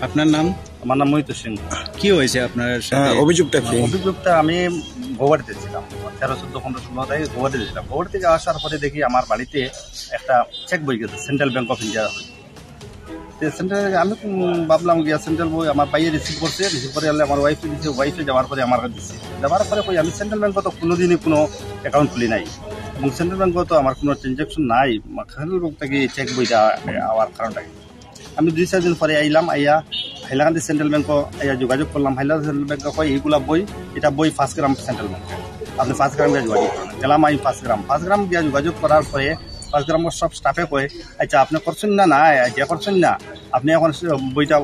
আপনার নাম? আমার নাম মহিত সিং। কি হয়েছে আপনার সাথে? অভিযোগটা কি? অভিযোগটা আমি গৌহাটিতে ছিলাম 13, 14, 15, 16 তারিখে গৌহাটিতে ছিলাম। গৌহাটি থেকে আসার পরে দেখি আমার বাড়িতে একটা চেক বই গেছে central bank of India. Central আমি ভাবলাম গিয়া সেন্ট্রাল বই আমার বাইরে রিসিভ করছে, রিসিভ করে আমার ওয়াইফে দিচ্ছে, ওয়াইফে যাওয়ার পরে আমার দিচ্ছে, যাওয়ার পরে কই আমি সেন্ট্রাল ব্যাংকে তো কোনোদিনই কোনো অ্যাকাউন্ট খুলি নাই এবং সেন্ট্রাল ব্যাংকে তো আমার কোনো ট্রানজ্যাকশন নাই। সেন্ট্রাল ব্যাংক থেকে চেক বইটা আমার কারণটা আমি 2-4 দিন পরে আইলাম, আইয়া হাইলাকান্দি সেন্ট্রাল ব্যাংকও আইয়া যোগাযোগ করলাম। হাইলাকান্দি সেন্ট্রাল ব্যাংকে কয় এইগুলা বই, এটা বই 5 গ্রাম সেন্ট্রাল ব্যাংকে, আপনি 5 গ্রাম গিয়ে যোগাযোগ করেন। গেলাম আমি 5 গ্রাম গিয়ে যোগাযোগ করার পরে 5 গ্রামের সব স্টাফে কয় আচ্ছা আপনি করছেন না, না যে করছেন না আপনি এখন বইটা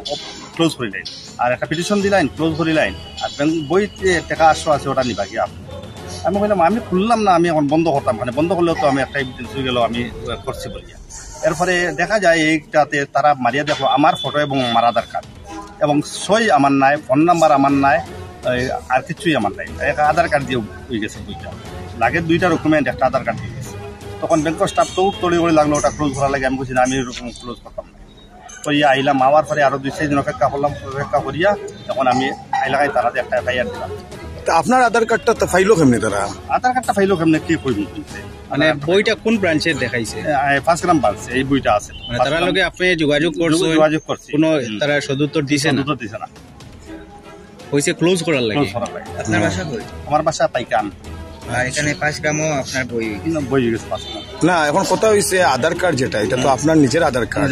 ক্লোজ করিলেন আর একটা পিটিশন দিলেন, ক্লোজ করিলেন আর ব্যাংক বইতে টাকা আসো আছে ওটা নিবা গিয়া। আমি বললাম আমি খুললাম না, আমি এখন বন্ধ করতাম, মানে বন্ধ করলেও তো আমি একটা এভিডেন্স হয়ে গেল আমি করছি বলিয়া। এরপরে দেখা যায় এইটাতে তারা মারিয়া দেখলো আমার ফটো এবং আমার আধার কার্ড এবং সই আমার নাই, ফোন নাম্বার আমার নাই, আর কিছুই আমার নাই, একটা আধার কার্ড দিয়ে হয়ে গেছে বইটা। লাগে 2টা ডকুমেন্ট, একটা আধার কার্ড দিয়ে গেছে। তখন ব্যাংকের স্টাফ তো তড়িঘড়ি লাগলো ওটা ক্লোজ করা লাগে। আমি বলছি না আমি এরকম ক্লোজ করতাম না। তো ইয়ে আইলাম, আবার পরে আরো 2-4 দিন অপেক্ষা করলাম, অপেক্ষা করিয়া তখন আমি এলাকায় তারাতে একটা এফআইআর দিলাম। আপনার আধার কার্ডটা তো ফাইলো কেমনি তারা? আধার কার্ডটা ফাইলো কেমনি কি কইব? মানে বইটা কোন ব্রাঞ্চে দেখাইছে? 5 গ্রাম ব্রাঞ্চ এই বইটা আছে। মানে তারা লগে আপনি যোগাযোগ করছি, কোনো তারা সদুত্তর দিছে না? দিছে না, হইছে ক্লোজ করার লাগে। আপনার বাসা কই? আমার বাসা পাইকান। এখানে 5 গ্রামও আপনার বই বই গেছে 5 গ্রাম। না এখন কথা হইছে আধার কার্ড যেটা, এটা তো আপনার নিজের আধার কার্ড।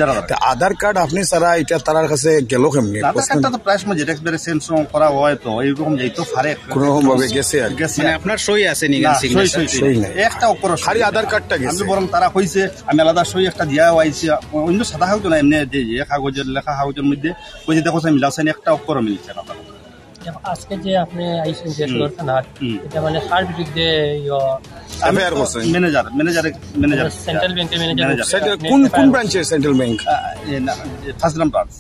আধার কার্ড আপনি সারা এটা তার কাছে গেল কেমনি? আধার কার্ডটা তো প্রায় সময় যেটা এক্সপেরিয়েন্স করা হয় তো এইরকম যাইতো পারে, কোনো রকম ভাবে গেছে আর মানে আপনার সই আছে নি? সই নাই, একটা অক্ষর খালি আধার কার্ডটা গেছে। আমি বরং তারা কইছে আমি আলাদা সই একটা দিয়া আইছি, অন্য সাদা কাগজ না এমনি যে কাগজের লেখা কাগজের মধ্যে কইছে দেখো মিলাছেন একটা অক্ষর মিলছে না। আজকে যে আপনি আইছেন যে সদর থানা, এটা মানে কার বিরুদ্ধে এফআইআর করছেন? ম্যানেজার সেন্ট্রাল ব্যাংকের ম্যানেজার। কোন ব্রাঞ্চের সেন্ট্রাল ব্যাংক? 5 গ্রাম ব্রাঞ্চ।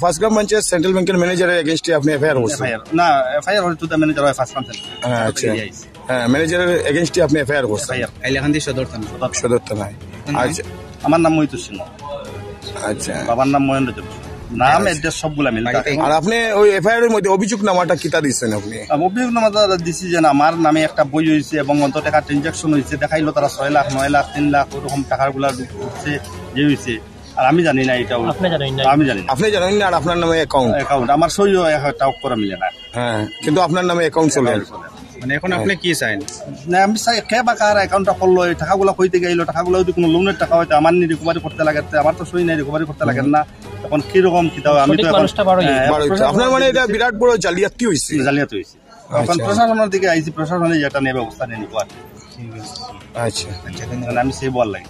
5 গ্রাম ব্রাঞ্চের সেন্ট্রাল ব্যাংকের ম্যানেজারের এগেইনস্টে আপনি এফআইআর করছেন? না এফআইআর হয়তো ম্যানেজার হয় 5 গ্রাম। আচ্ছা হ্যাঁ, ম্যানেজারের এগেইনস্টে আপনি এফআইআর করছেন হাইলাকান্দি সদর থানায়। আচ্ছা আমার নাম মহিত সিং। আচ্ছা, বাবার নাম মহেন্দ্র চৌধুরী, নাম এড্রেস সবগুলা মিল। আর আপনি ওই এফআইআর এর মধ্যে অভিযোগ নামাটা কিতা দিচ্ছেন আপনি? অভিযোগ নামাটা দিছি যে আমার নামে একটা বই হয়েছে এবং অন্ত টাকা ট্রানজাকশন হয়েছে, দেখাইলো তারা 6 লাখ 9 লাখ 3 লাখ ওরকম টাকার গুলা ঢুকছে যে হয়েছে, আর আমি জানি না এটা। আমি জানি না, আপনি জানেন না? আর আপনার নামে অ্যাকাউন্ট আমার সইও একটা করা মিলে না। হ্যাঁ, কিন্তু আপনার নামে অ্যাকাউন্ট চলে। মানে এখন আপনি কি চান? না আমি চাই কে বা কার অ্যাকাউন্টটা করলো, এই টাকাগুলো কইতে গেলো, টাকাগুলো যদি কোনো লোনের টাকা হয়তো আমার রিকভারি করতে লাগে, আমার তো সই নাই, রিকভারি করতে লাগে না। এখন কিরকম কি দাও আমি তো আপনার মানে এটা বিরাট বড় জালিয়াতি হয়েছে। জালিয়াতি হয়েছে। এখন প্রশাসনের দিকে আইসি, প্রশাসনে যেটা নেবে ব্যবস্থা নিয়ে নিব। আচ্ছা, আমি সেই বল লাগে।